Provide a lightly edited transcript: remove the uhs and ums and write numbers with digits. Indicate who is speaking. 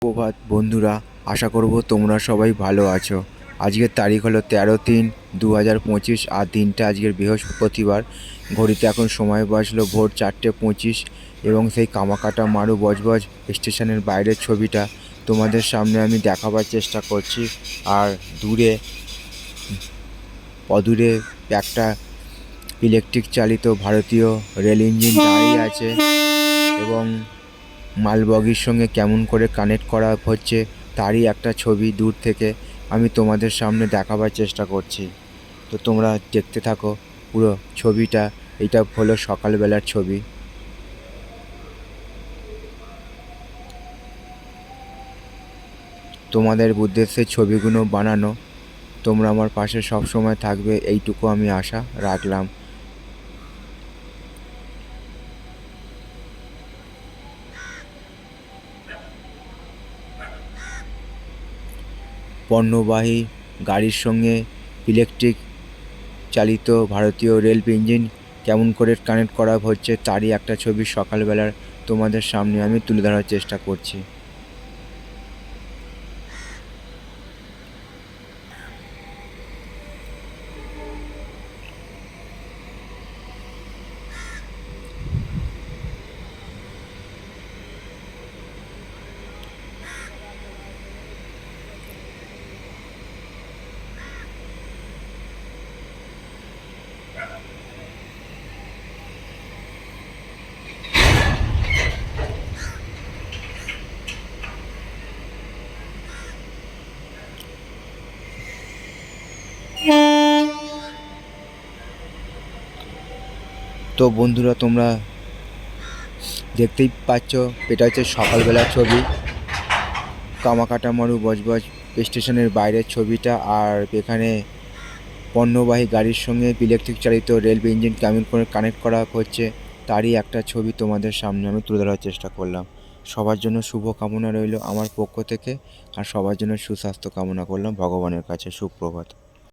Speaker 1: সুপ্রভাত বন্ধুরা, আশা করব তোমরা সবাই ভালো আছো। আজকের তারিখ হলো 13-3-2025 আর দিনটা আজকের বৃহস্পতিবার। ঘড়িতে এখন সময় বাজলো ভোর 4:25 এবং সেই কামাকাটা মারু বজবজ স্টেশনের বাইরের ছবিটা তোমাদের সামনে আমি দেখাবার চেষ্টা করছি। আর অদূরে একটা ইলেকট্রিক চালিত ভারতীয় রেল ইঞ্জিন দাঁড়িয়ে আছে এবং মালবগির সঙ্গে কেমন করে কানেক্ট করা হচ্ছে তারই একটা ছবি দূর থেকে আমি তোমাদের সামনে দেখাবার চেষ্টা করছি। তো তোমরা দেখতে থাকো পুরো ছবিটা। এটা হলো সকালবেলার ছবি। তোমাদের উদ্দেশ্যে ছবিগুলো বানানো। তোমরা আমার পাশে সব সময় থাকবে, এইটুকু আমি আশা রাখলাম। পণ্যবাহী গাড়ির সঙ্গে ইলেকট্রিক চালিত ভারতীয় রেল ইঞ্জিন কেমন করে কানেক্ট করা হচ্ছে তারই একটা ছবি সকালবেলার তোমাদের সামনে আমি তুলে ধরার চেষ্টা করছি। তো বন্ধুরা, তোমরা দেখতেই পাচ্ছ এটা হচ্ছে সকালবেলার ছবি, কামাকাটা মারু বজবজ স্টেশনের বাইরের ছবিটা। আর এখানে পণ্যবাহী গাড়ির সঙ্গে ইলেকট্রিক চালিত রেল ইঞ্জিন কেমন করে কানেক্ট করা হচ্ছে তারই একটা ছবি তোমাদের সামনে আমি তুলে ধরার চেষ্টা করলাম। সবার জন্য শুভ কামনা রইল আমার পক্ষ থেকে, আর সবার জন্য সুস্বাস্থ্য কামনা করলাম ভগবানের কাছে। সুপ্রভাত।